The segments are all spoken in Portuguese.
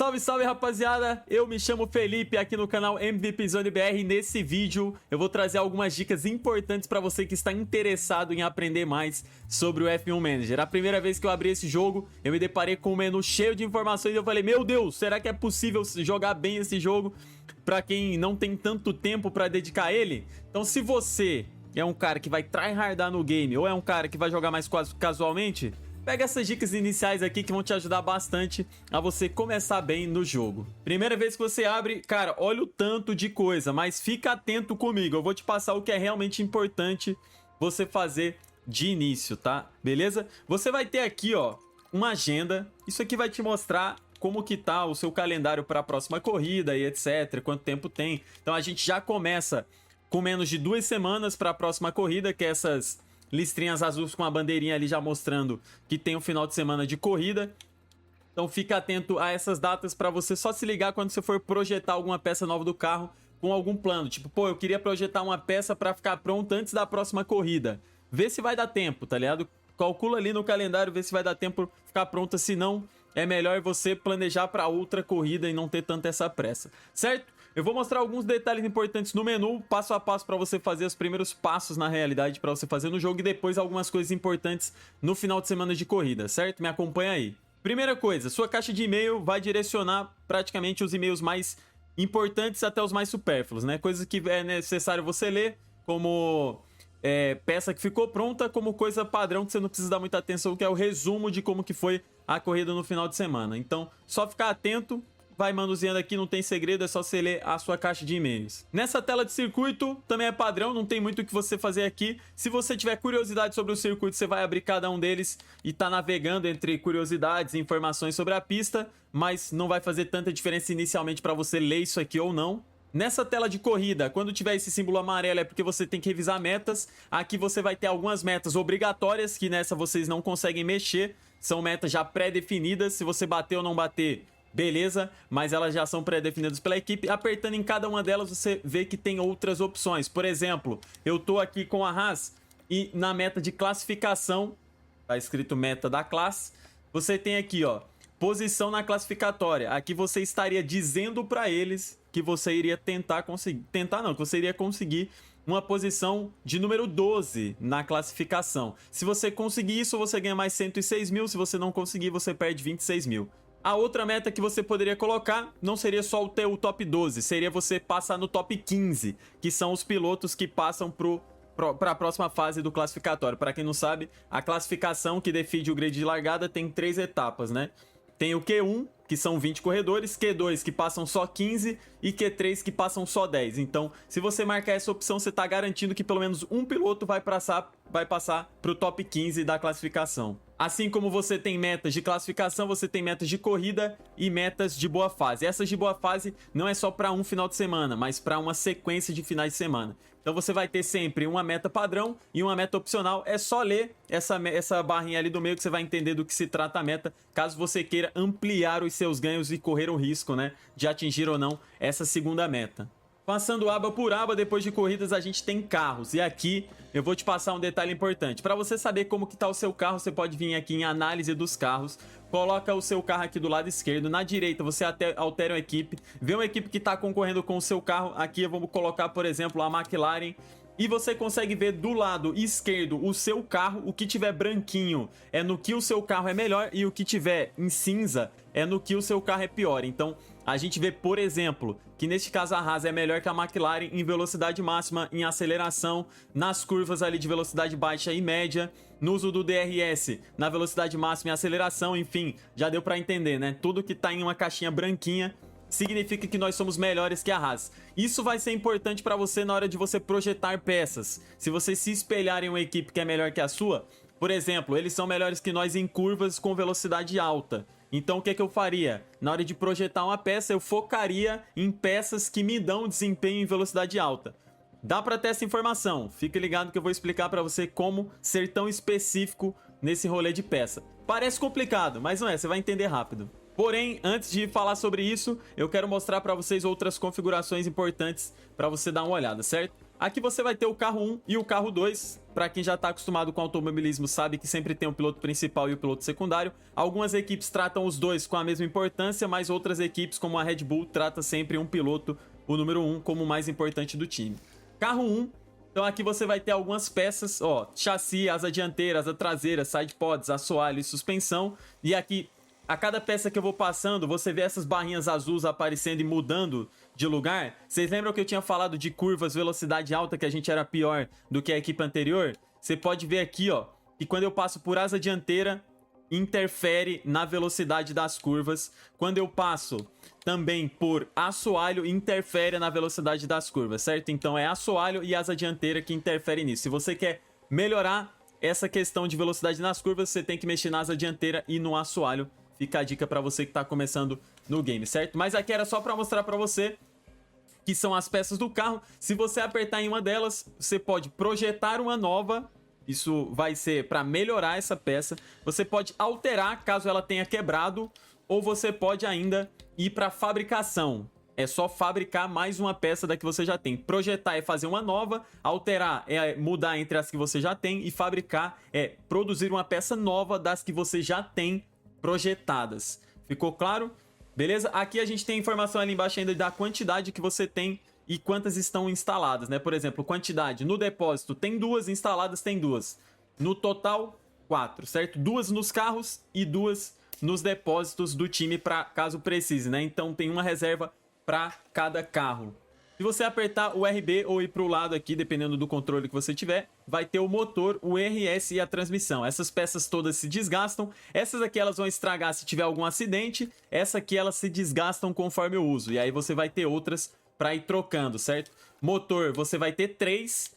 Salve, salve, rapaziada! Eu me chamo Felipe aqui no canal MVP Zone BR e nesse vídeo eu vou trazer algumas dicas importantes para você que está interessado em aprender mais sobre o F1 Manager. A primeira vez que eu abri esse jogo, eu me deparei com um menu cheio de informações e eu falei, meu Deus, será que é possível jogar bem esse jogo para quem não tem tanto tempo para dedicar a ele? Então, se você é um cara que vai tryhardar no game ou é um cara que vai jogar mais casualmente, pega essas dicas iniciais aqui que vão te ajudar bastante a você começar bem no jogo. Primeira vez que você abre, cara, olha o tanto de coisa, mas fica atento comigo. Eu vou te passar o que é realmente importante você fazer de início, tá? Beleza? Você vai ter aqui, ó, uma agenda. Isso aqui vai te mostrar como que tá o seu calendário para a próxima corrida e etc, quanto tempo tem. Então a gente já começa com menos de 2 semanas para a próxima corrida, que é essas listrinhas azuis com a bandeirinha ali já mostrando que tem um final de semana de corrida. Então fica atento a essas datas para você só se ligar quando você for projetar alguma peça nova do carro com algum plano. Tipo, pô, eu queria projetar uma peça para ficar pronta antes da próxima corrida. Vê se vai dar tempo, tá ligado? Calcula ali no calendário, vê se vai dar tempo ficar pronta, se não, é melhor você planejar para outra corrida e não ter tanta essa pressa, certo? Eu vou mostrar alguns detalhes importantes no menu, passo a passo para você fazer os primeiros passos na realidade para você fazer no jogo e depois algumas coisas importantes no final de semana de corrida, certo? Me acompanha aí. Primeira coisa, sua caixa de e-mail vai direcionar praticamente os e-mails mais importantes até os mais supérfluos, né? Coisas que é necessário você ler, como peça que ficou pronta, como coisa padrão que você não precisa dar muita atenção, que é o resumo de como que foi a corrida no final de semana. Então, só ficar atento. Vai manuseando aqui, não tem segredo, é só você ler a sua caixa de e-mails. Nessa tela de circuito, também é padrão, não tem muito o que você fazer aqui. Se você tiver curiosidade sobre o circuito, você vai abrir cada um deles e tá navegando entre curiosidades e informações sobre a pista, mas não vai fazer tanta diferença inicialmente para você ler isso aqui ou não. Nessa tela de corrida, quando tiver esse símbolo amarelo é porque você tem que revisar metas. Aqui você vai ter algumas metas obrigatórias, que nessa vocês não conseguem mexer. São metas já pré-definidas, se você bater ou não bater, beleza, mas elas já são pré-definidas pela equipe. Apertando em cada uma delas você vê que tem outras opções. Por exemplo, eu tô aqui com a Haas e na meta de classificação, tá escrito meta da classe, você tem aqui, ó, posição na classificatória. Aqui você estaria dizendo para eles que você iria tentar conseguir, que você iria conseguir uma posição de número 12 na classificação. Se você conseguir isso, você ganha mais 106 mil, se você não conseguir, você perde 26 mil. A outra meta que você poderia colocar não seria só ter o top 12, seria você passar no top 15, que são os pilotos que passam para a próxima fase do classificatório. Para quem não sabe, a classificação que define o grid de largada tem 3 etapas, né? Tem o Q1, que são 20 corredores, Q2 que passam só 15 e Q3 que passam só 10. Então, se você marcar essa opção, você está garantindo que pelo menos um piloto vai passar para o top 15 da classificação. Assim como você tem metas de classificação, você tem metas de corrida e metas de boa fase. Essas de boa fase não é só para um final de semana, mas para uma sequência de finais de semana. Então você vai ter sempre uma meta padrão e uma meta opcional. É só ler essa barrinha ali do meio que você vai entender do que se trata a meta, caso você queira ampliar os seus ganhos e correr o risco, né, de atingir ou não essa segunda meta. Passando aba por aba, depois de corridas a gente tem carros. E aqui eu vou te passar um detalhe importante. Para você saber como que tá o seu carro, você pode vir aqui em análise dos carros. Coloca o seu carro aqui do lado esquerdo. Na direita você altera uma equipe. Vê uma equipe que está concorrendo com o seu carro. Aqui eu vou colocar, por exemplo, a McLaren. E você consegue ver do lado esquerdo o seu carro. O que tiver branquinho é no que o seu carro é melhor e o que tiver em cinza é no que o seu carro é pior. Então a gente vê, por exemplo, que neste caso a Haas é melhor que a McLaren em velocidade máxima, em aceleração, nas curvas ali de velocidade baixa e média, no uso do DRS, na velocidade máxima e aceleração, enfim, já deu pra entender, né? Tudo que tá em uma caixinha branquinha significa que nós somos melhores que a Haas. Isso vai ser importante para você na hora de você projetar peças. Se você se espelhar em uma equipe que é melhor que a sua, por exemplo, eles são melhores que nós em curvas com velocidade alta. Então o que é que eu faria? Na hora de projetar uma peça, eu focaria em peças que me dão desempenho em velocidade alta. Dá para ter essa informação. Fique ligado que eu vou explicar para você como ser tão específico nesse rolê de peça. Parece complicado, mas não é, você vai entender rápido. Porém, antes de falar sobre isso, eu quero mostrar para vocês outras configurações importantes para você dar uma olhada, certo? Aqui você vai ter o carro 1 e o carro 2. Para quem já está acostumado com automobilismo sabe que sempre tem o piloto principal e o piloto secundário. Algumas equipes tratam os dois com a mesma importância, mas outras equipes, como a Red Bull, trata sempre um piloto, o número 1, como o mais importante do time. Carro 1. Então aqui você vai ter algumas peças, ó, chassi, asa dianteira, asa traseira, side pods, assoalho e suspensão. E aqui, a cada peça que eu vou passando, você vê essas barrinhas azuis aparecendo e mudando de lugar. Vocês lembram que eu tinha falado de curvas, velocidade alta, que a gente era pior do que a equipe anterior? Você pode ver aqui, ó, que quando eu passo por asa dianteira, interfere na velocidade das curvas. Quando eu passo também por assoalho, interfere na velocidade das curvas, certo? Então é assoalho e asa dianteira que interferem nisso. Se você quer melhorar essa questão de velocidade nas curvas, você tem que mexer na asa dianteira e no assoalho. Fica a dica pra você que tá começando no game, certo? Mas aqui era só pra mostrar pra você que são as peças do carro. Se você apertar em uma delas, você pode projetar uma nova. Isso vai ser para melhorar essa peça. Você pode alterar caso ela tenha quebrado, ou você pode ainda ir para fabricação. É só fabricar mais uma peça da que você já tem. Projetar é fazer uma nova, alterar é mudar entre as que você já tem, e fabricar é produzir uma peça nova das que você já tem projetadas. Ficou claro? Beleza? Aqui a gente tem informação ali embaixo ainda da quantidade que você tem e quantas estão instaladas, né? Por exemplo, quantidade. No depósito tem 2, instaladas tem 2. No total, 4, certo? 2 nos carros e 2 nos depósitos do time, para caso precise, né? Então tem uma reserva para cada carro. Se você apertar o RB ou ir para o lado aqui, dependendo do controle que você tiver, vai ter o motor, o RS e a transmissão. Essas peças todas se desgastam. Essas aqui elas vão estragar se tiver algum acidente. Essa aqui elas se desgastam conforme o uso. E aí você vai ter outras para ir trocando, certo? Motor você vai ter 3,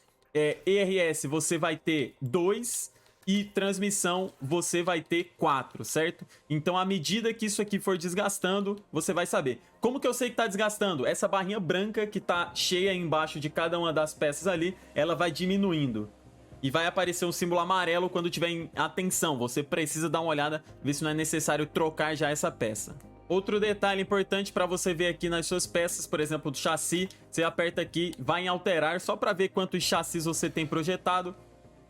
ERS você vai ter 2 e transmissão você vai ter 4, certo? Então à medida que isso aqui for desgastando, você vai saber. Como que eu sei que tá desgastando? Essa barrinha branca que tá cheia embaixo de cada uma das peças ali, ela vai diminuindo. E vai aparecer um símbolo amarelo quando tiver em atenção. Você precisa dar uma olhada, ver se não é necessário trocar já essa peça. Outro detalhe importante para você ver aqui nas suas peças, por exemplo, do chassi, você aperta aqui, vai em alterar, só para ver quantos chassis você tem projetado.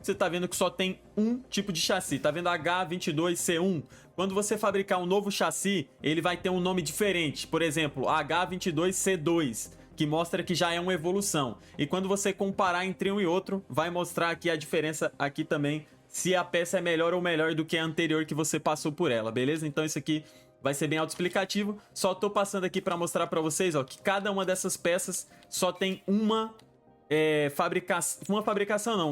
Você tá vendo que só tem um tipo de chassi, tá vendo H22C1? Quando você fabricar um novo chassi, ele vai ter um nome diferente, por exemplo, H22C2, que mostra que já é uma evolução. E quando você comparar entre um e outro, vai mostrar aqui a diferença aqui também, se a peça é melhor ou melhor do que a anterior que você passou por ela, beleza? Então isso aqui vai ser bem autoexplicativo. Só tô passando aqui para mostrar para vocês, ó, que cada uma dessas peças só tem uma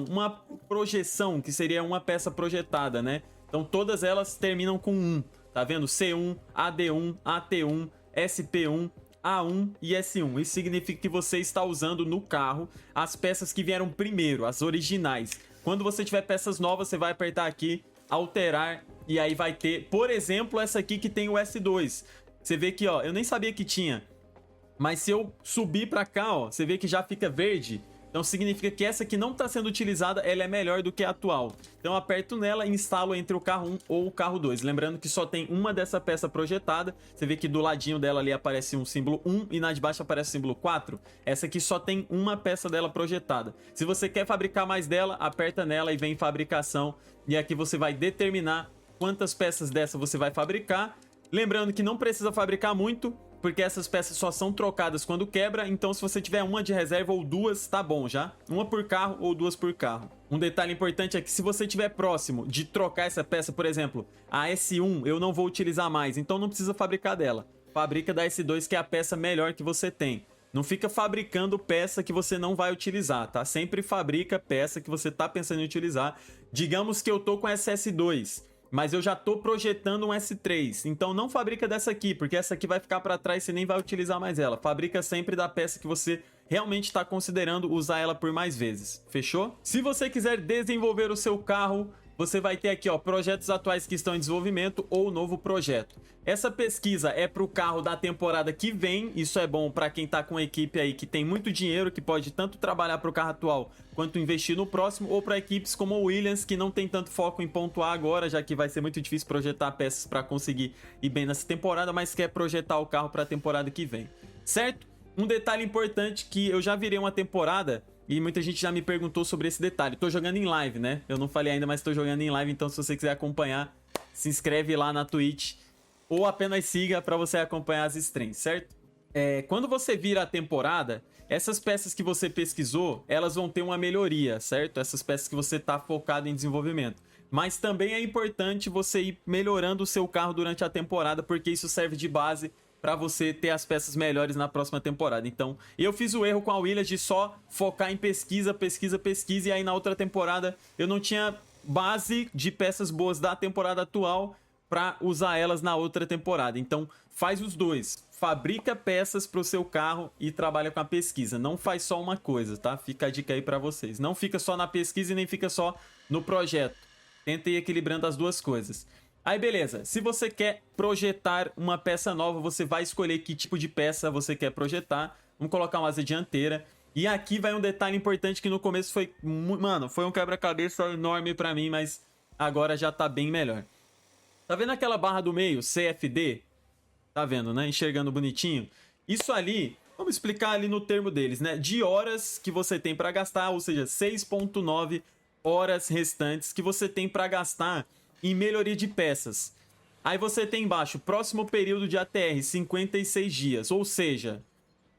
uma projeção, que seria uma peça projetada, né? Então todas elas terminam com 1, tá vendo? C1, AD1, AT1, SP1, A1 e S1. Isso significa que você está usando no carro as peças que vieram primeiro, as originais. Quando você tiver peças novas, você vai apertar aqui, alterar, e aí vai ter, por exemplo, essa aqui que tem o S2. Você vê que, ó, eu nem sabia que tinha, mas se eu subir pra cá, ó, você vê que já fica verde. Então significa que essa que não está sendo utilizada, ela é melhor do que a atual. Então eu aperto nela e instalo entre o carro 1 ou o carro 2. Lembrando que só tem uma dessa peça projetada. Você vê que do ladinho dela ali aparece um símbolo 1 e na de baixo aparece o símbolo 4. Essa aqui só tem uma peça dela projetada. Se você quer fabricar mais dela, aperta nela e vem em fabricação. E aqui você vai determinar quantas peças dessa você vai fabricar. Lembrando que não precisa fabricar muito, porque essas peças só são trocadas quando quebra. Então se você tiver uma de reserva ou 2, tá bom já. Uma por carro ou 2 por carro. Um detalhe importante é que se você estiver próximo de trocar essa peça, por exemplo, a S1 eu não vou utilizar mais, então não precisa fabricar dela. Fabrica da S2, que é a peça melhor que você tem. Não fica fabricando peça que você não vai utilizar, tá? Sempre fabrica peça que você tá pensando em utilizar. Digamos que eu tô com essa S2, mas eu já tô projetando um S3, então não fabrica dessa aqui, porque essa aqui vai ficar para trás e você nem vai utilizar mais ela. Fabrica sempre da peça que você realmente está considerando usar ela por mais vezes, fechou? Se você quiser desenvolver o seu carro, você vai ter aqui, ó, projetos atuais que estão em desenvolvimento ou novo projeto. Essa pesquisa é para o carro da temporada que vem. Isso é bom para quem tá com uma equipe aí que tem muito dinheiro, que pode tanto trabalhar para o carro atual quanto investir no próximo, ou para equipes como o Williams, que não tem tanto foco em pontuar agora, já que vai ser muito difícil projetar peças para conseguir ir bem nessa temporada, mas quer projetar o carro para a temporada que vem, certo? Um detalhe importante, que eu já virei uma temporada E muita gente já me perguntou sobre esse detalhe. Tô jogando em live, né? Eu não falei ainda, mas tô jogando em live. Então, se você quiser acompanhar, se inscreve lá na Twitch. Ou apenas siga pra você acompanhar as streams, certo? Quando você vira a temporada, essas peças que você pesquisou, elas vão ter uma melhoria, certo? Essas peças que você tá focado em desenvolvimento. Mas também é importante você ir melhorando o seu carro durante a temporada, porque isso serve de base para você ter as peças melhores na próxima temporada. Então, eu fiz o erro com a Williams de só focar em pesquisa, e aí na outra temporada eu não tinha base de peças boas da temporada atual para usar elas na outra temporada. Então, faz os dois. Fabrica peças para o seu carro e trabalha com a pesquisa. Não faz só uma coisa, tá? Fica a dica aí para vocês. Não fica só na pesquisa e nem fica só no projeto. Tenta ir equilibrando as duas coisas. Aí beleza, se você quer projetar uma peça nova, você vai escolher que tipo de peça você quer projetar. Vamos colocar uma asa dianteira. E aqui vai um detalhe importante que no começo foi... Mano, foi um quebra-cabeça enorme pra mim, mas agora já tá bem melhor. Tá vendo aquela barra do meio, CFD? Tá vendo, né? Enxergando bonitinho. Isso ali, vamos explicar ali no termo deles, né? De horas que você tem pra gastar, ou seja, 6,9 horas restantes que você tem pra gastar em melhoria de peças. Aí você tem embaixo, próximo período de ATR, 56 dias. Ou seja,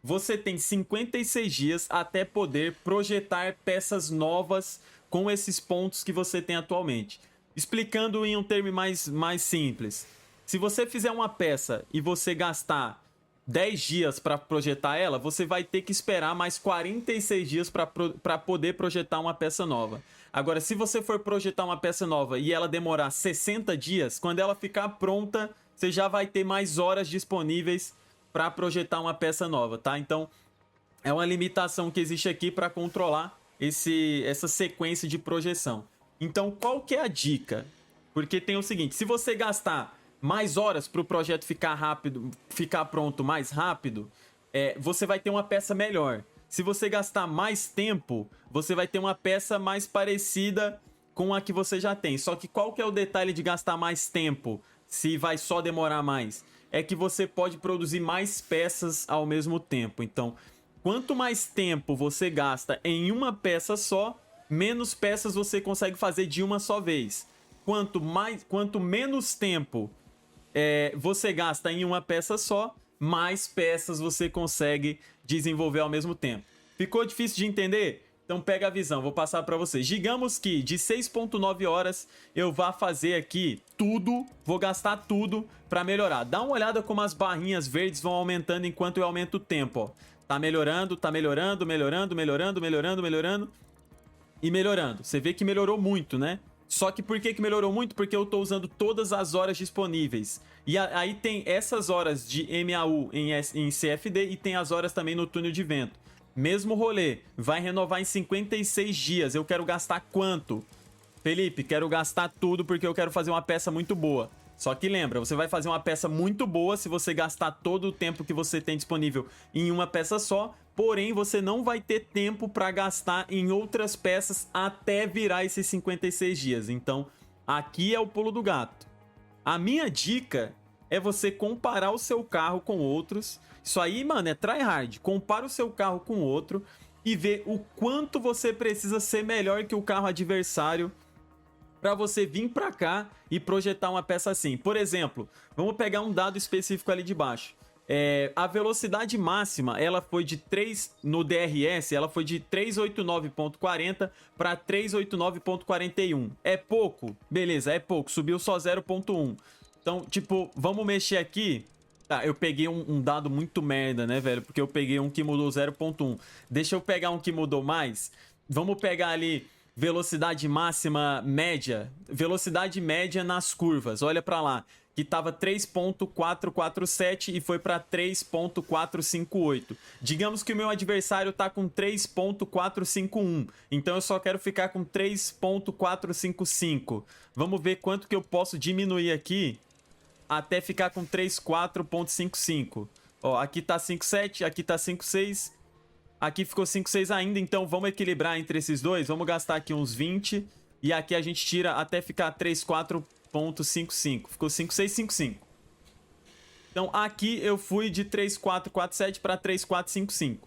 você tem 56 dias até poder projetar peças novas com esses pontos que você tem atualmente. Explicando em um termo mais simples. Se você fizer uma peça e você gastar 10 dias para projetar ela, você vai ter que esperar mais 46 dias para poder projetar uma peça nova. Agora, se você for projetar uma peça nova e ela demorar 60 dias, quando ela ficar pronta, você já vai ter mais horas disponíveis para projetar uma peça nova, tá? Então, é uma limitação que existe aqui para controlar essa sequência de projeção. Então, qual que é a dica? Porque tem o seguinte, se você gastar mais horas para o projeto ficar pronto mais rápido, você vai ter uma peça melhor. Se você gastar mais tempo, você vai ter uma peça mais parecida com a que você já tem. Só que qual que é o detalhe de gastar mais tempo, se vai só demorar mais? É que você pode produzir mais peças ao mesmo tempo. Então, quanto mais tempo você gasta em uma peça só, menos peças você consegue fazer de uma só vez. Quanto menos tempo você gasta em uma peça só, mais peças você consegue desenvolver ao mesmo tempo. Ficou difícil de entender? Então pega a visão, vou passar para vocês. Digamos que de 6,9 horas eu vá fazer aqui tudo, vou gastar tudo para melhorar. Dá uma olhada como as barrinhas verdes vão aumentando enquanto eu aumento o tempo, ó. Tá melhorando, melhorando e melhorando. Você vê que melhorou muito, né? Só que por que melhorou muito? Porque eu tô usando todas as horas disponíveis. E aí tem essas horas de MAU em CFD e tem as horas também no túnel de vento. Mesmo rolê, vai renovar em 56 dias. Eu quero gastar quanto? Felipe, quero gastar tudo porque eu quero fazer uma peça muito boa. Só que lembra, você vai fazer uma peça muito boa se você gastar todo o tempo que você tem disponível em uma peça só. Porém, você não vai ter tempo para gastar em outras peças até virar esses 56 dias. Então, aqui é o pulo do gato. A minha dica é você comparar o seu carro com outros. Isso aí, mano, é tryhard. Compara o seu carro com outro e vê o quanto você precisa ser melhor que o carro adversário para você vir para cá e projetar uma peça assim. Por exemplo, vamos pegar um dado específico ali de baixo. A velocidade máxima, ela foi de 3 no DRS, ela foi de 389.40 para 389.41. É pouco? Beleza, é pouco. Subiu só 0.1. Então, tipo, vamos mexer aqui. Tá, eu peguei um dado muito merda, né, velho? Porque eu peguei um que mudou 0.1. Deixa eu pegar um que mudou mais. Vamos pegar ali velocidade máxima média. Velocidade média nas curvas. Olha pra lá. Que tava 3.447 e foi para 3.458. Digamos que o meu adversário tá com 3.451. Então eu só quero ficar com 3.455. Vamos ver quanto que eu posso diminuir aqui até ficar com 34.55. Ó, aqui tá 5.7, aqui tá 5.6. Aqui ficou 5.6 ainda, então vamos equilibrar entre esses dois. Vamos gastar aqui uns 20. E aqui a gente tira até ficar 34.55. Ficou 5.655. Então aqui eu fui de 3.447 para 3.455.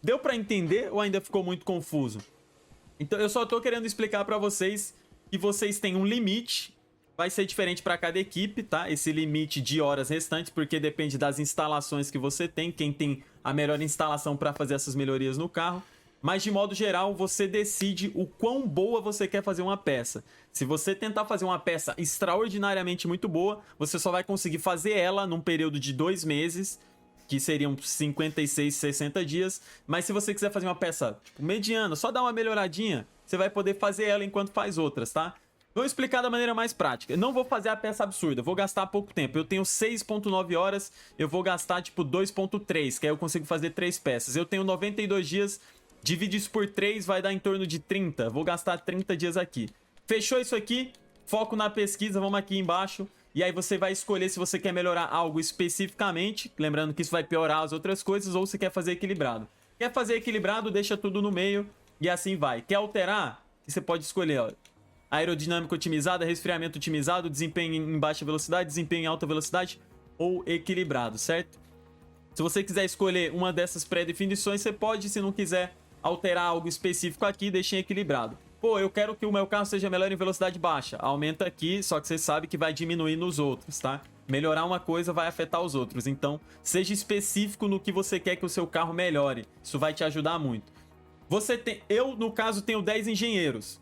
Deu pra entender ou ainda ficou muito confuso? Então eu só tô querendo explicar pra vocês que vocês têm um limite, vai ser diferente pra cada equipe, tá? Esse limite de horas restantes, porque depende das instalações que você tem, quem tem a melhor instalação pra fazer essas melhorias no carro. Mas de modo geral, você decide o quão boa você quer fazer uma peça. Se você tentar fazer uma peça extraordinariamente muito boa, você só vai conseguir fazer ela num período de 2 meses, que seriam 56, 60 dias. Mas se você quiser fazer uma peça tipo, mediana, só dar uma melhoradinha, você vai poder fazer ela enquanto faz outras, tá? Vou explicar da maneira mais prática. Eu não vou fazer a peça absurda, vou gastar pouco tempo. Eu tenho 6.9 horas, eu vou gastar tipo 2.3, que aí eu consigo fazer 3 peças. Eu tenho 92 dias, divide isso por 3, vai dar em torno de 30. Vou gastar 30 dias aqui. Fechou isso aqui? Foco na pesquisa, vamos aqui embaixo. E aí você vai escolher se você quer melhorar algo especificamente, lembrando que isso vai piorar as outras coisas, ou se quer fazer equilibrado. Quer fazer equilibrado, deixa tudo no meio e assim vai. Quer alterar? Você pode escolher, ó, aerodinâmica otimizada, resfriamento otimizado, desempenho em baixa velocidade, desempenho em alta velocidade ou equilibrado, certo? Se você quiser escolher uma dessas pré-definições, você pode, se não quiser alterar algo específico aqui, deixa em equilibrado. Pô, eu quero que o meu carro seja melhor em velocidade baixa. Aumenta aqui, só que você sabe que vai diminuir nos outros, tá? Melhorar uma coisa vai afetar os outros. Então, seja específico no que você quer que o seu carro melhore. Isso vai te ajudar muito. Eu, no caso, tenho 10 engenheiros.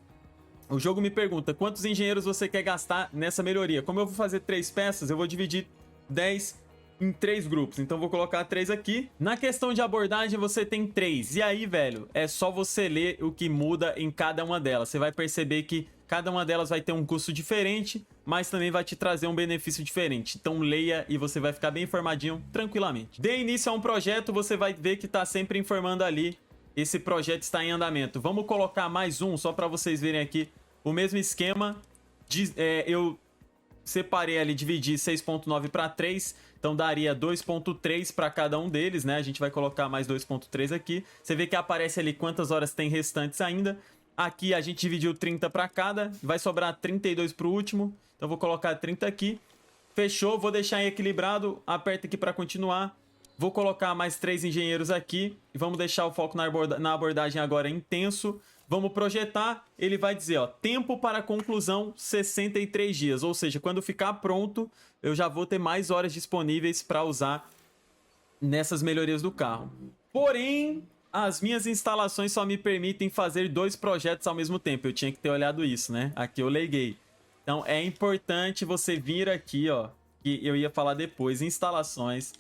O jogo me pergunta quantos engenheiros você quer gastar nessa melhoria. Como eu vou fazer 3 peças, eu vou dividir 10 em 3 grupos. Então vou colocar 3 aqui. Na questão de abordagem você tem 3. E aí, velho, é só você ler o que muda em cada uma delas. Você vai perceber que cada uma delas vai ter um custo diferente, mas também vai te trazer um benefício diferente. Então leia e você vai ficar bem informadinho tranquilamente. Dê início a um projeto, você vai ver que tá sempre informando ali. Esse projeto está em andamento. Vamos colocar mais um, só para vocês verem aqui o mesmo esquema. Eu separei ali, dividi 6.9 para 3, então daria 2.3 para cada um deles, né? A gente vai colocar mais 2.3 aqui. Você vê que aparece ali quantas horas tem restantes ainda. Aqui a gente dividiu 30 para cada, vai sobrar 32 para o último. Então vou colocar 30 aqui. Fechou, vou deixar em equilibrado, aperta aqui para continuar. Vou colocar mais 3 engenheiros aqui e vamos deixar o foco na abordagem agora intenso. Vamos projetar, ele vai dizer, ó, tempo para conclusão 63 dias, ou seja, quando ficar pronto, eu já vou ter mais horas disponíveis para usar nessas melhorias do carro. Porém, as minhas instalações só me permitem fazer 2 projetos ao mesmo tempo. Eu tinha que ter olhado isso, né? Aqui eu leguei. Então é importante você vir aqui, ó, que eu ia falar depois, instalações,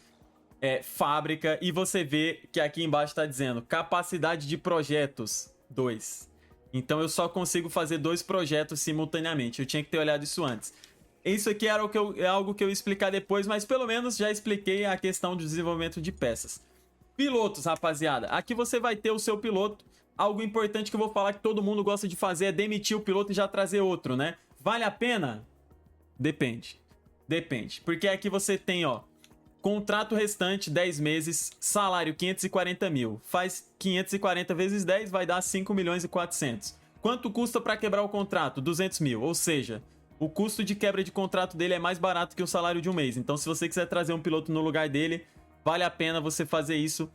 fábrica, e você vê que aqui embaixo está dizendo capacidade de projetos 2. Então eu só consigo fazer 2 projetos simultaneamente. Eu tinha que ter olhado isso antes. Isso aqui era algo que eu ia explicar depois, mas pelo menos já expliquei a questão do desenvolvimento de peças. Pilotos, rapaziada. Aqui você vai ter o seu piloto. Algo importante que eu vou falar que todo mundo gosta de fazer é demitir o piloto e já trazer outro, né? Vale a pena? Depende. Depende. Porque aqui você tem, ó, contrato restante, 10 meses, salário 540 mil. Faz 540 vezes 10, vai dar 5 milhões e 400. Quanto custa para quebrar o contrato? 200 mil. Ou seja, o custo de quebra de contrato dele é mais barato que o salário de um mês. Então, se você quiser trazer um piloto no lugar dele, vale a pena você fazer isso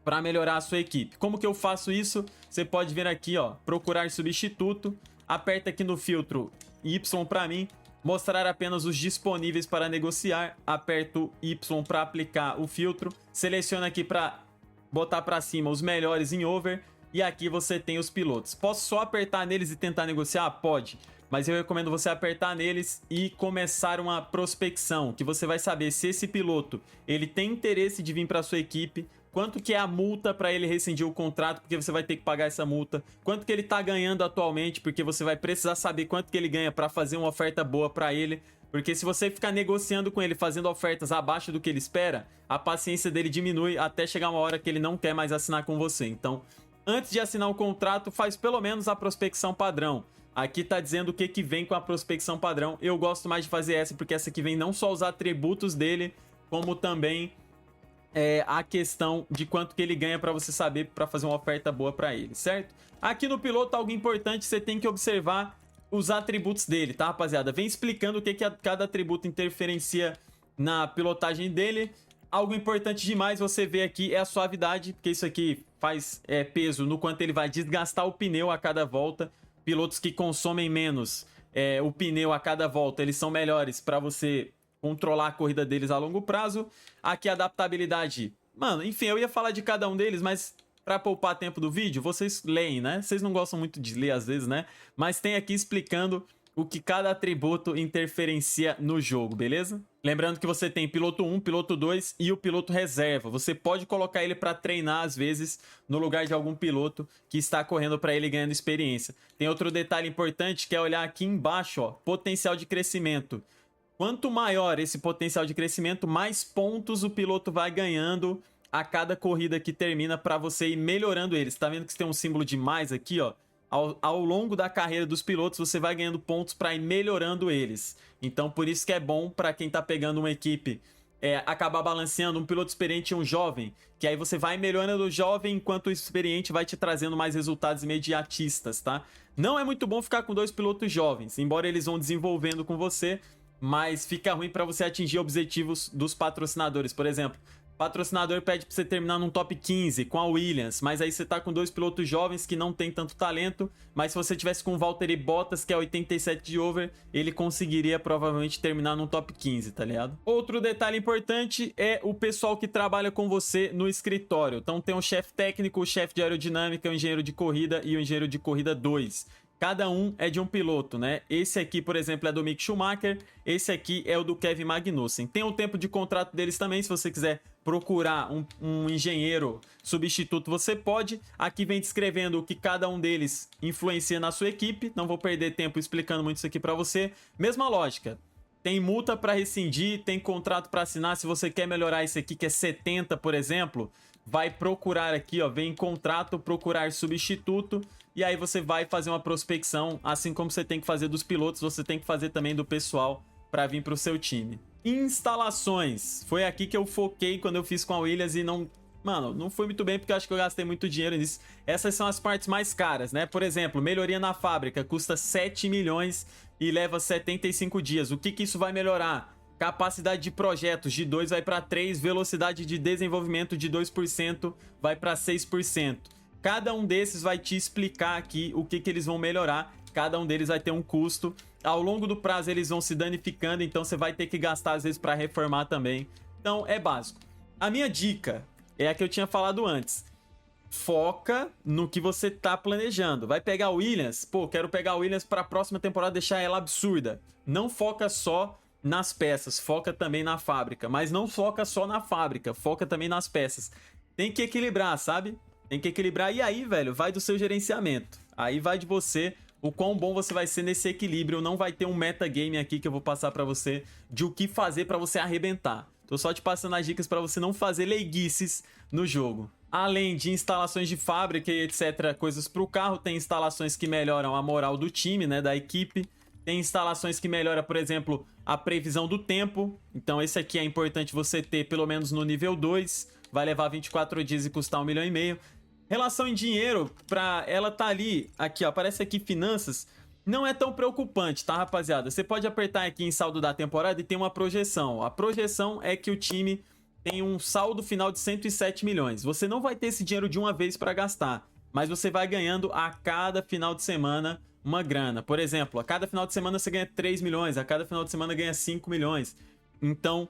para melhorar a sua equipe. Como que eu faço isso? Você pode vir aqui, ó, procurar substituto. Aperta aqui no filtro Y para mim. Mostrar apenas os disponíveis para negociar. Aperto Y para aplicar o filtro. Seleciona aqui para botar para cima os melhores em over. E aqui você tem os pilotos. Posso só apertar neles e tentar negociar? Pode. Mas eu recomendo você apertar neles e começar uma prospecção. Que você vai saber se esse piloto ele tem interesse de vir para sua equipe. Quanto que é a multa para ele rescindir o contrato, porque você vai ter que pagar essa multa. Quanto que ele tá ganhando atualmente, porque você vai precisar saber quanto que ele ganha para fazer uma oferta boa para ele. Porque se você ficar negociando com ele, fazendo ofertas abaixo do que ele espera, a paciência dele diminui até chegar uma hora que ele não quer mais assinar com você. Então, antes de assinar o contrato, faz pelo menos a prospecção padrão. Aqui tá dizendo o que vem com a prospecção padrão. Eu gosto mais de fazer essa, porque essa aqui vem não só os atributos dele, como também a questão de quanto que ele ganha para você saber, para fazer uma oferta boa para ele, certo? Aqui no piloto, algo importante, você tem que observar os atributos dele, tá, rapaziada? Vem explicando o que cada atributo interferencia na pilotagem dele. Algo importante demais você ver aqui é a suavidade, porque isso aqui faz peso no quanto ele vai desgastar o pneu a cada volta. Pilotos que consomem menos o pneu a cada volta, eles são melhores para você controlar a corrida deles a longo prazo. Aqui a adaptabilidade, mano, enfim, eu ia falar de cada um deles, mas para poupar tempo do vídeo, vocês leem, né? Vocês não gostam muito de ler às vezes, né? Mas tem aqui explicando o que cada atributo interferencia no jogo, beleza? Lembrando que você tem piloto 1, piloto 2 e o piloto reserva. Você pode colocar ele para treinar, às vezes, no lugar de algum piloto que está correndo para ele ganhando experiência. Tem outro detalhe importante que é olhar aqui embaixo, ó, potencial de crescimento. Quanto maior esse potencial de crescimento, mais pontos o piloto vai ganhando a cada corrida que termina para você ir melhorando eles. Tá vendo que tem um símbolo de mais aqui, ó? Ao longo da carreira dos pilotos, você vai ganhando pontos para ir melhorando eles. Então, por isso que é bom para quem tá pegando uma equipe acabar balanceando um piloto experiente e um jovem, que aí você vai melhorando o jovem enquanto o experiente vai te trazendo mais resultados imediatistas, tá? Não é muito bom ficar com 2 pilotos jovens, embora eles vão desenvolvendo com você, mas fica ruim para você atingir objetivos dos patrocinadores. Por exemplo, o patrocinador pede para você terminar num top 15 com a Williams, mas aí você tá com 2 pilotos jovens que não tem tanto talento, mas se você tivesse com o Valtteri Bottas, que é 87 de over, ele conseguiria provavelmente terminar num top 15, tá ligado? Outro detalhe importante é o pessoal que trabalha com você no escritório. Então tem o chefe técnico, o chefe de aerodinâmica, o engenheiro de corrida e o engenheiro de corrida 2. Cada um é de um piloto, né? Esse aqui, por exemplo, é do Mick Schumacher. Esse aqui é o do Kevin Magnussen. Tem o tempo de contrato deles também. Se você quiser procurar um engenheiro substituto, você pode. Aqui vem descrevendo o que cada um deles influencia na sua equipe. Não vou perder tempo explicando muito isso aqui para você. Mesma lógica. Tem multa para rescindir, tem contrato para assinar. Se você quer melhorar esse aqui, que é 70, por exemplo, vai procurar aqui, ó, vem em contrato, procurar substituto. E aí você vai fazer uma prospecção, assim como você tem que fazer dos pilotos, você tem que fazer também do pessoal para vir para o seu time. Instalações. Foi aqui que eu foquei quando eu fiz com a Williams e não... Mano, não foi muito bem porque eu acho que eu gastei muito dinheiro nisso. Essas são as partes mais caras, né? Por exemplo, melhoria na fábrica custa 7 milhões e leva 75 dias. O que que isso vai melhorar? Capacidade de projetos de 2 vai para 3, velocidade de desenvolvimento de 2% vai para 6%. Cada um desses vai te explicar aqui o que eles vão melhorar. Cada um deles vai ter um custo. Ao longo do prazo eles vão se danificando, então você vai ter que gastar às vezes para reformar também. Então é básico. A minha dica é a que eu tinha falado antes. Foca no que você tá planejando. Vai pegar o Williams? Pô, quero pegar o Williams para a próxima temporada, deixar ela absurda. Não foca só nas peças, foca também na fábrica. Mas não foca só na fábrica, foca também nas peças. Tem que equilibrar, sabe? Tem que equilibrar. E aí, velho, vai do seu gerenciamento. Aí vai de você, o quão bom você vai ser nesse equilíbrio. Não vai ter um metagame aqui que eu vou passar pra você de o que fazer pra você arrebentar. Tô só te passando as dicas pra você não fazer leiguices no jogo. Além de instalações de fábrica e etc, coisas pro carro, tem instalações que melhoram a moral do time, né, da equipe. Tem instalações que melhoram, por exemplo, a previsão do tempo. Então esse aqui é importante você ter pelo menos no nível 2. Vai levar 24 dias e custar 1,5 milhão. Relação em dinheiro, pra ela tá ali, aqui ó, aparece aqui finanças, não é tão preocupante, tá, rapaziada? Você pode apertar aqui em saldo da temporada e tem uma projeção. A projeção é que o time tem um saldo final de 107 milhões. Você não vai ter esse dinheiro de uma vez para gastar, mas você vai ganhando a cada final de semana uma grana. Por exemplo, a cada final de semana você ganha 3 milhões, a cada final de semana ganha 5 milhões. Então,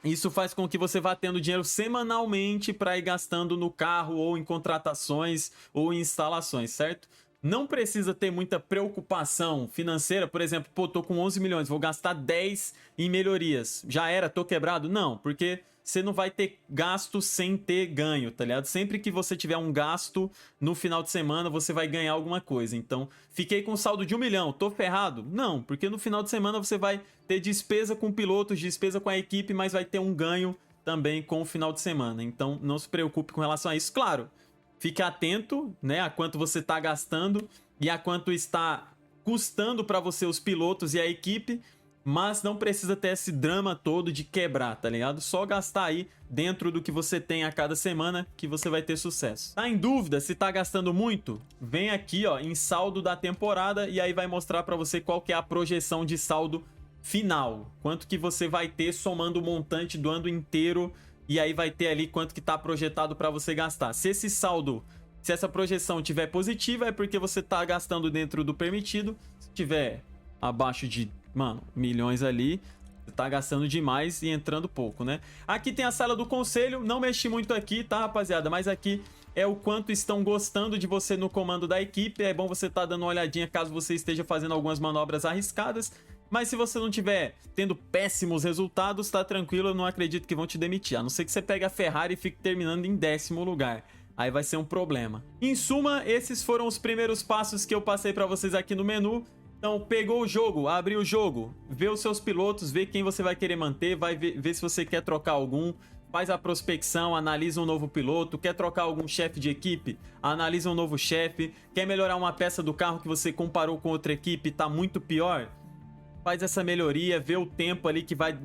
isso faz com que você vá tendo dinheiro semanalmente para ir gastando no carro ou em contratações ou em instalações, certo? Não precisa ter muita preocupação financeira, por exemplo, pô, tô com 11 milhões, vou gastar 10 em melhorias. Já era, tô quebrado? Não, porque você não vai ter gasto sem ter ganho, tá ligado? Sempre que você tiver um gasto no final de semana, você vai ganhar alguma coisa. Então, fiquei com um saldo de 1 milhão, tô ferrado? Não, porque no final de semana você vai ter despesa com pilotos, despesa com a equipe, mas vai ter um ganho também com o final de semana. Então, não se preocupe com relação a isso. Claro, fique atento, né, a quanto você está gastando e a quanto está custando para você os pilotos e a equipe, mas não precisa ter esse drama todo de quebrar, tá ligado? Só gastar aí dentro do que você tem a cada semana que você vai ter sucesso. Tá em dúvida se tá gastando muito? Vem aqui, ó, em saldo da temporada e aí vai mostrar para você qual que é a projeção de saldo final. Quanto que você vai ter somando o montante do ano inteiro e aí vai ter ali quanto que tá projetado para você gastar. Se esse saldo, se essa projeção tiver positiva, é porque você tá gastando dentro do permitido. Se tiver abaixo de, mano, milhões ali, você tá gastando demais e entrando pouco, né? Aqui tem a sala do conselho, não mexi muito aqui, tá, rapaziada? Mas aqui é o quanto estão gostando de você no comando da equipe. É bom você tá dando uma olhadinha caso você esteja fazendo algumas manobras arriscadas. Mas se você não tiver tendo péssimos resultados, tá tranquilo, eu não acredito que vão te demitir. A não ser que você pegue a Ferrari e fique terminando em 10º lugar. Aí vai ser um problema. Em suma, esses foram os primeiros passos que eu passei pra vocês aqui no menu. Então, pegou o jogo, abriu o jogo, vê os seus pilotos, vê quem você vai querer manter, vai ver se você quer trocar algum. Faz a prospecção, analisa um novo piloto, quer trocar algum chefe de equipe, analisa um novo chefe, quer melhorar uma peça do carro que você comparou com outra equipe e tá muito pior, faz essa melhoria, vê o tempo ali que vai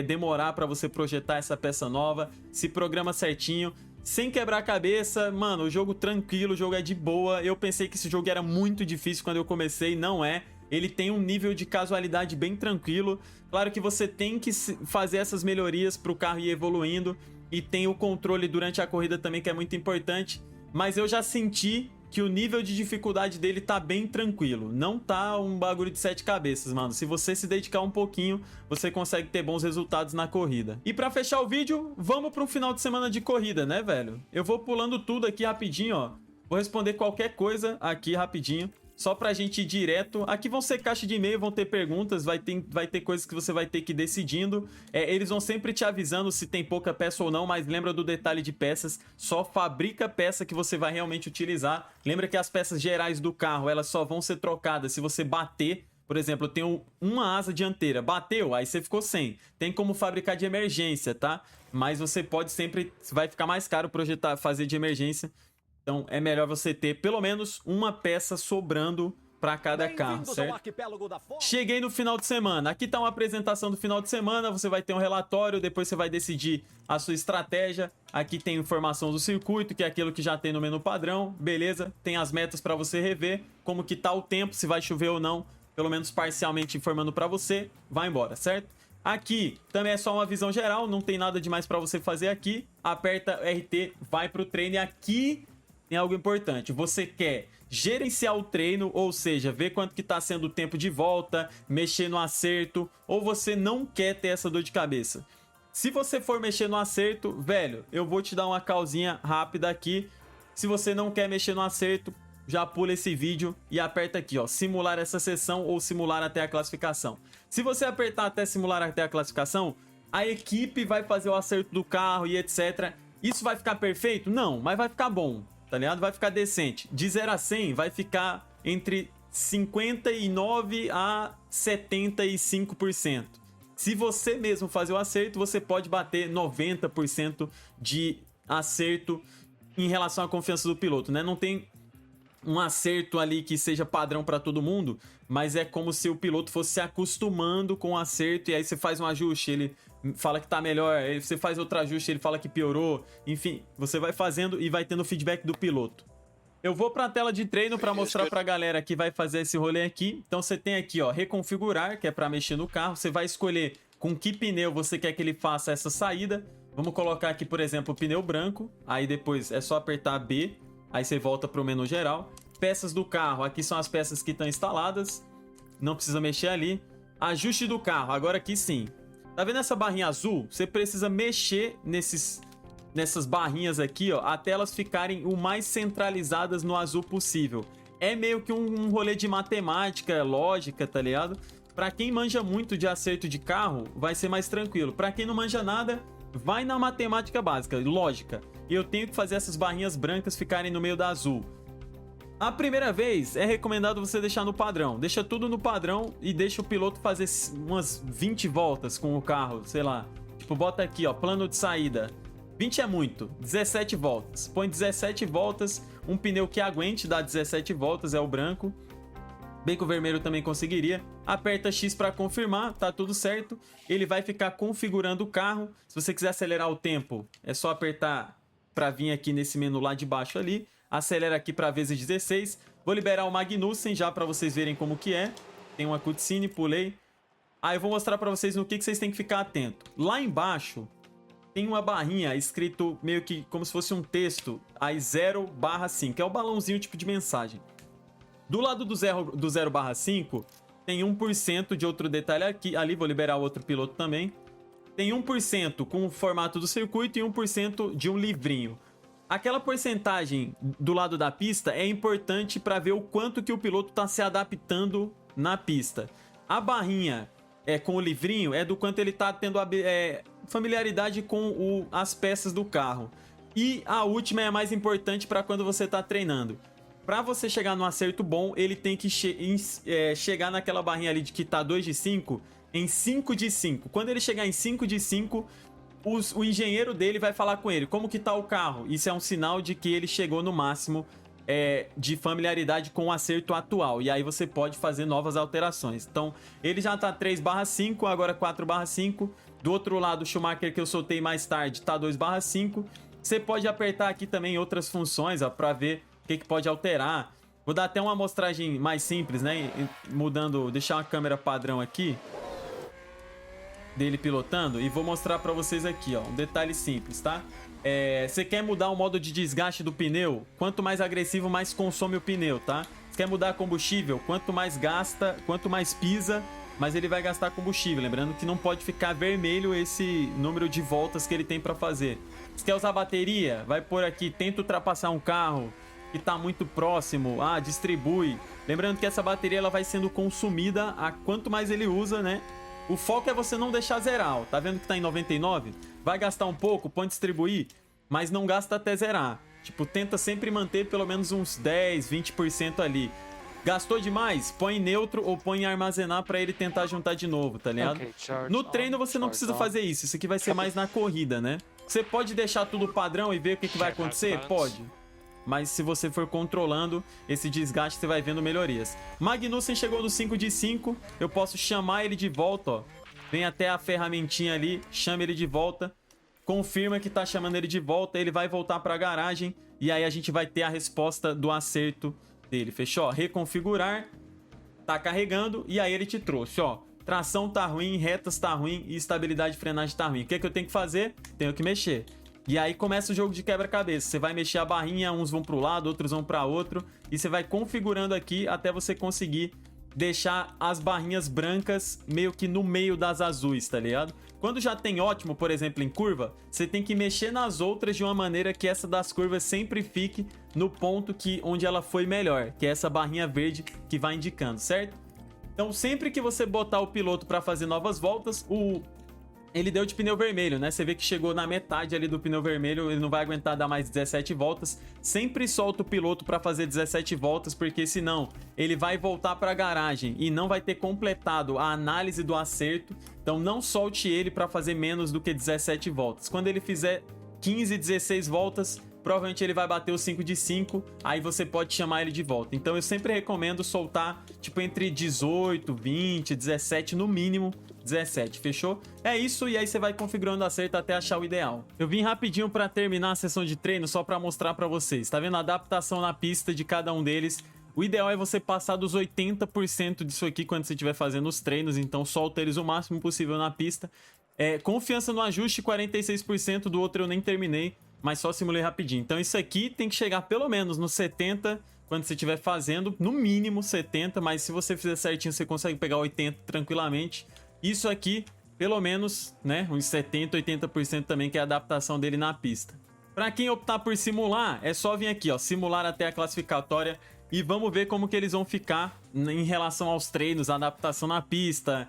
demorar para você projetar essa peça nova, se programa certinho, sem quebrar a cabeça. Mano, o jogo tranquilo, o jogo é de boa. Eu pensei que esse jogo era muito difícil quando eu comecei, não é. Ele tem um nível de casualidade bem tranquilo. Claro que você tem que fazer essas melhorias para o carro ir evoluindo. E tem o controle durante a corrida também, que é muito importante. Mas eu já senti que o nível de dificuldade dele tá bem tranquilo. Não tá um bagulho de 7 cabeças, mano. Se você se dedicar um pouquinho, você consegue ter bons resultados na corrida. E pra fechar o vídeo, vamos para um final de semana de corrida, né, velho? Eu vou pulando tudo aqui rapidinho, ó. Vou responder qualquer coisa aqui rapidinho. Só pra gente ir direto. Aqui vão ser caixa de e-mail, vão ter perguntas, vai ter coisas que você vai ter que ir decidindo. Eles vão sempre te avisando se tem pouca peça ou não, mas lembra do detalhe de peças. Só fabrica peça que você vai realmente utilizar. Lembra que as peças gerais do carro, elas só vão ser trocadas se você bater. Por exemplo, eu tenho uma asa dianteira, bateu, aí você ficou sem. Tem como fabricar de emergência, tá? Mas você pode sempre, vai ficar mais caro projetar, fazer de emergência. Então é melhor você ter pelo menos uma peça sobrando para cada carro, certo? Cheguei no final de semana. Aqui tá uma apresentação do final de semana. Você vai ter um relatório, depois você vai decidir a sua estratégia. Aqui tem informação do circuito, que é aquilo que já tem no menu padrão. Beleza? Tem as metas para você rever, como que tá o tempo, se vai chover ou não, pelo menos parcialmente informando para você. Vai embora, certo? Aqui também é só uma visão geral, não tem nada demais para você fazer aqui. Aperta RT, vai pro treino e aqui tem algo importante. Você quer gerenciar o treino, ou seja, ver quanto que tá sendo o tempo de volta, mexer no acerto, ou você não quer ter essa dor de cabeça. Se você for mexer no acerto, velho, eu vou te dar uma causinha rápida aqui. Se você não quer mexer no acerto, já pula esse vídeo e aperta aqui, ó, simular essa sessão ou simular até a classificação. Se você apertar até simular até a classificação, a equipe vai fazer o acerto do carro e etc. Isso vai ficar perfeito? Não, mas vai ficar bom. Tá ligado? Vai ficar decente. De 0 a 100 vai ficar entre 59% a 75%. Se você mesmo fazer o acerto, você pode bater 90% de acerto em relação à confiança do piloto, né? Não tem um acerto ali que seja padrão para todo mundo, mas é como se o piloto fosse se acostumando com o acerto e aí você faz um ajuste, ele fala que tá melhor, aí você faz outro ajuste, ele fala que piorou, enfim, você vai fazendo e vai tendo feedback do piloto. Eu vou para a tela de treino para mostrar para a galera que vai fazer esse rolê aqui. Então você tem aqui, ó, reconfigurar, que é para mexer no carro. Você vai escolher com que pneu você quer que ele faça essa saída. Vamos colocar aqui, por exemplo, o pneu branco. Aí depois é só apertar B. Aí você volta para o menu geral. Peças do carro, aqui são as peças que estão instaladas. Não precisa mexer ali. Ajuste do carro, agora aqui sim. Tá vendo essa barrinha azul? Você precisa mexer nessas barrinhas aqui, ó, até elas ficarem o mais centralizadas no azul possível. É meio que um rolê de matemática, lógica, tá ligado? Pra quem manja muito de acerto de carro, vai ser mais tranquilo. Pra quem não manja nada, vai na matemática básica, lógica. E eu tenho que fazer essas barrinhas brancas ficarem no meio da azul. A primeira vez é recomendado você deixar no padrão. Deixa tudo no padrão e deixa o piloto fazer umas 20 voltas com o carro, sei lá. Tipo, bota aqui, ó, plano de saída. 20 é muito, 17 voltas. Põe 17 voltas, um pneu que aguente dar 17 voltas, é o branco. Bem que o vermelho também conseguiria. Aperta X para confirmar, tá tudo certo. Ele vai ficar configurando o carro. Se você quiser acelerar o tempo, é só apertar para vir aqui nesse menu lá de baixo ali. Acelera aqui para vezes 16. Vou liberar o Magnussen já para vocês verem como que é. Tem uma cutscene, pulei. Aí eu vou mostrar para vocês no que vocês têm que ficar atento. Lá embaixo tem uma barrinha escrito meio que como se fosse um texto, aí 0/5, é o balãozinho tipo de mensagem. Do lado do 0/5, tem 1% de outro detalhe aqui, ali vou liberar o outro piloto também. Tem 1% com o formato do circuito e 1% de um livrinho. Aquela porcentagem do lado da pista é importante para ver o quanto que o piloto está se adaptando na pista. A barrinha com o livrinho é do quanto ele está tendo familiaridade com as peças do carro. E a última é a mais importante para quando você está treinando. Para você chegar no acerto bom, ele tem que chegar naquela barrinha ali de que tá 2 de 5 em 5 de 5. Quando ele chegar em 5 de 5, o engenheiro dele vai falar com ele como que tá o carro. Isso é um sinal de que ele chegou no máximo de familiaridade com o acerto atual. E aí você pode fazer novas alterações. Então, ele já tá 3/5, agora 4/5. Do outro lado, o Schumacher que eu soltei mais tarde tá 2/5. Você pode apertar aqui também outras funções para ver o que pode alterar. Vou dar até uma amostragem mais simples, né? Mudando, deixar uma câmera padrão aqui dele pilotando e vou mostrar pra vocês aqui, ó, um detalhe simples, tá? Você quer mudar o modo de desgaste do pneu? Quanto mais agressivo, mais consome o pneu, tá? Você quer mudar combustível? Quanto mais gasta, quanto mais pisa, mais ele vai gastar combustível. Lembrando que não pode ficar vermelho esse número de voltas que ele tem pra fazer. Você quer usar bateria? Vai por aqui, tenta ultrapassar um carro que tá muito próximo, distribui. Lembrando que essa bateria ela vai sendo consumida a quanto mais ele usa, né? O foco é você não deixar zerar, ó. Tá vendo que tá em 99? Vai gastar um pouco, põe distribuir, mas não gasta até zerar. Tipo, tenta sempre manter pelo menos uns 10, 20% ali. Gastou demais? Põe em neutro ou põe em armazenar pra ele tentar juntar de novo, tá ligado? No treino você não precisa fazer isso, isso aqui vai ser mais na corrida, né? Você pode deixar tudo padrão e ver o que vai acontecer? Pode. Mas se você for controlando esse desgaste, você vai vendo melhorias. Magnussen chegou no 5 de 5. Eu posso chamar ele de volta, ó. Vem até a ferramentinha ali, chama ele de volta. Confirma que tá chamando ele de volta. Ele vai voltar pra garagem. E aí a gente vai ter a resposta do acerto dele. Fechou? Reconfigurar. Tá carregando. E aí ele te trouxe, ó. Tração tá ruim, retas tá ruim e estabilidade de frenagem tá ruim. O que é que eu tenho que fazer? Tenho que mexer. E aí começa o jogo de quebra-cabeça. Você vai mexer a barrinha, uns vão pro lado, outros vão para outro. E você vai configurando aqui até você conseguir deixar as barrinhas brancas meio que no meio das azuis, tá ligado? Quando já tem ótimo, por exemplo, em curva, você tem que mexer nas outras de uma maneira que essa das curvas sempre fique no ponto onde ela foi melhor, que é essa barrinha verde que vai indicando, certo? Então sempre que você botar o piloto para fazer novas voltas, ele deu de pneu vermelho, né? Você vê que chegou na metade ali do pneu vermelho, ele não vai aguentar dar mais 17 voltas. Sempre solta o piloto para fazer 17 voltas, porque senão ele vai voltar para a garagem e não vai ter completado a análise do acerto. Então não solte ele para fazer menos do que 17 voltas. Quando ele fizer 15, 16 voltas, provavelmente ele vai bater o 5 de 5, aí você pode chamar ele de volta. Então eu sempre recomendo soltar tipo entre 18, 20, 17, no mínimo 17, fechou? É isso, e aí você vai configurando o acerto até achar o ideal. Eu vim rapidinho para terminar a sessão de treino só para mostrar para vocês. Tá vendo a adaptação na pista de cada um deles? O ideal é você passar dos 80% disso aqui quando você estiver fazendo os treinos, então solta eles o máximo possível na pista. Confiança no ajuste, 46%, do outro eu nem terminei, mas só simulei rapidinho. Então isso aqui tem que chegar pelo menos nos 70% quando você estiver fazendo, no mínimo 70%, mas se você fizer certinho você consegue pegar 80% tranquilamente. Isso aqui, pelo menos, né, uns 70%, 80% também, que é a adaptação dele na pista. Para quem optar por simular, é só vir aqui, ó, simular até a classificatória e vamos ver como que eles vão ficar em relação aos treinos, adaptação na pista,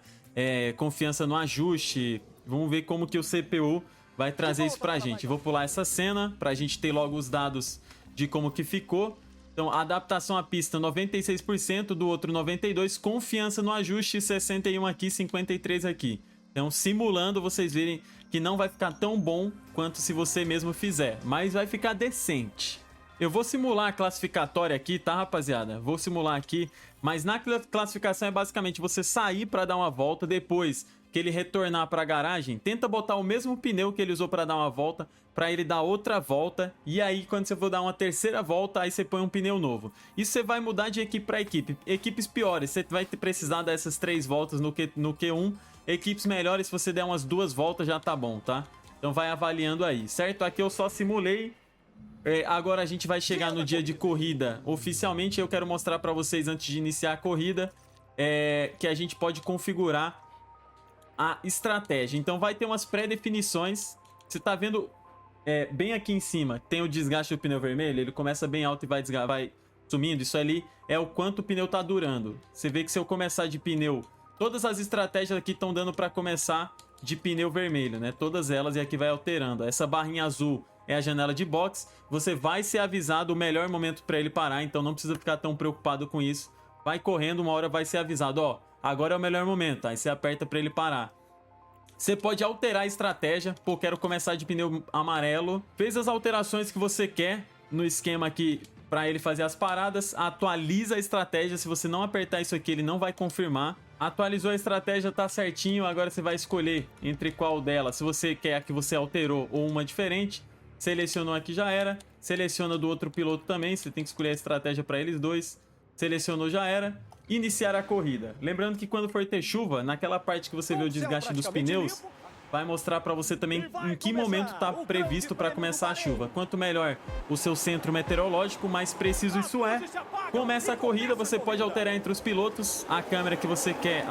confiança no ajuste. Vamos ver como que o CPU vai trazer isso pra gente. Vou pular essa cena pra gente ter logo os dados de como que ficou. Então, adaptação à pista 96%, do outro 92%, confiança no ajuste 61% aqui, 53% aqui. Então, simulando, vocês verem que não vai ficar tão bom quanto se você mesmo fizer, mas vai ficar decente. Eu vou simular a classificatória aqui, tá, rapaziada? Vou simular aqui, mas na classificação é basicamente você sair para dar uma volta, depois que ele retornar para a garagem, tenta botar o mesmo pneu que ele usou para dar uma volta, para ele dar outra volta, e aí quando você for dar uma terceira volta, aí você põe um pneu novo. Isso você vai mudar de equipe para equipe. Equipes piores, você vai precisar dessas 3 voltas no Q1. Equipes melhores, se você der umas 2 voltas já tá bom, tá? Então vai avaliando aí, certo? Aqui eu só simulei. Agora a gente vai chegar no dia de corrida oficialmente. Eu quero mostrar para vocês antes de iniciar a corrida que a gente pode configurar a estratégia. Então vai ter umas pré-definições. Você tá vendo bem aqui em cima, tem o desgaste do pneu vermelho. Ele começa bem alto e vai sumindo. Isso ali é o quanto o pneu tá durando. Você vê que se eu começar de pneu, todas as estratégias aqui estão dando para começar de pneu vermelho, né? Todas elas, e aqui vai alterando. Essa barrinha azul é a janela de box. Você vai ser avisado o melhor momento para ele parar, então não precisa ficar tão preocupado com isso. Vai correndo, uma hora vai ser avisado, ó, agora é o melhor momento. Aí você aperta para ele parar. Você pode alterar a estratégia. Pô, quero começar de pneu amarelo. Fez as alterações que você quer no esquema aqui para ele fazer as paradas. Atualiza a estratégia. Se você não apertar isso aqui, ele não vai confirmar. Atualizou a estratégia, tá certinho. Agora você vai escolher entre qual delas. Se você quer a que você alterou ou uma diferente. Selecionou aqui, já era. Seleciona do outro piloto também. Você tem que escolher a estratégia para eles dois. Selecionou, já era. Iniciar a corrida. Lembrando que quando for ter chuva, naquela parte que você vê o desgaste dos pneus, vai mostrar para você também em que momento está previsto para começar a chuva. Quanto melhor o seu centro meteorológico, mais preciso isso é. Começa a corrida, você pode alterar entre os pilotos a câmera que você quer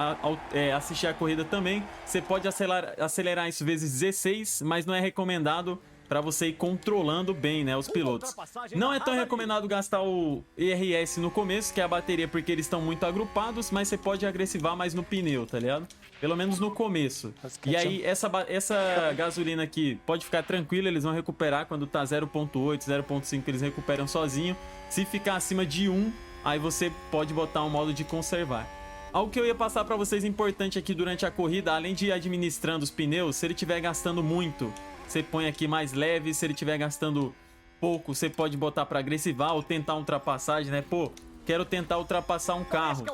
assistir a corrida também. Você pode acelerar isso vezes 16, mas não é recomendado para você ir controlando bem, né, os pilotos. Não é tão recomendado gastar o ERS no começo, que é a bateria, porque eles estão muito agrupados, mas você pode agressivar mais no pneu, tá ligado? Pelo menos no começo. E aí, essa gasolina aqui, pode ficar tranquilo, eles vão recuperar quando tá 0.8, 0.5, eles recuperam sozinho. Se ficar acima de 1, aí você pode botar um modo de conservar. Algo que eu ia passar para vocês importante aqui durante a corrida, além de ir administrando os pneus, se ele estiver gastando muito, você põe aqui mais leve. Se ele estiver gastando pouco, você pode botar para agressivar ou tentar ultrapassagem, né? Pô, quero tentar ultrapassar um carro.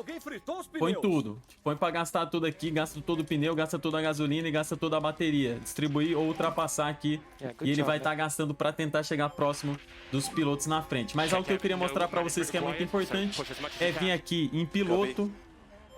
Põe tudo. Põe para gastar tudo aqui, gasta todo o pneu, gasta toda a gasolina e gasta toda a bateria. Distribuir ou ultrapassar aqui. E ele vai estar gastando para tentar chegar próximo dos pilotos na frente. Mas algo que eu queria mostrar para vocês que é muito importante é vir aqui em piloto.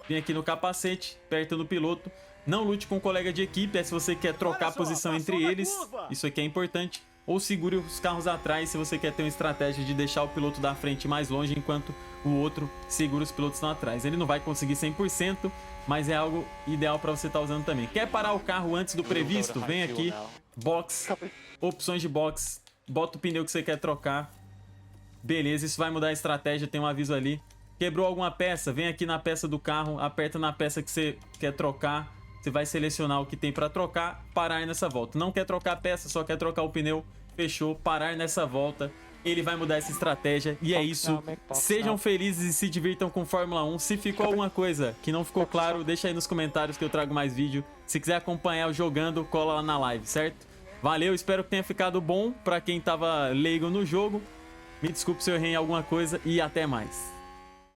Vir aqui no capacete, perto do piloto. Não lute com um colega de equipe, se você quer trocar a posição entre eles. Isso aqui é importante. Ou segure os carros atrás se você quer ter uma estratégia de deixar o piloto da frente mais longe, enquanto o outro segura os pilotos que estão atrás. Ele não vai conseguir 100%, mas é algo ideal para você estar usando também. Quer parar o carro antes do previsto? Vem aqui, box, opções de box, bota o pneu que você quer trocar. Beleza, isso vai mudar a estratégia, tem um aviso ali. Quebrou alguma peça? Vem aqui na peça do carro, aperta na peça que você quer trocar. Você vai selecionar o que tem para trocar, parar nessa volta. Não quer trocar a peça, só quer trocar o pneu, fechou, parar nessa volta. Ele vai mudar essa estratégia e é isso. Sejam felizes e se divirtam com Fórmula 1. Se ficou alguma coisa que não ficou claro, deixa aí nos comentários que eu trago mais vídeo. Se quiser acompanhar eu jogando, cola lá na live, certo? Valeu, espero que tenha ficado bom para quem tava leigo no jogo. Me desculpe se eu errei em alguma coisa e até mais.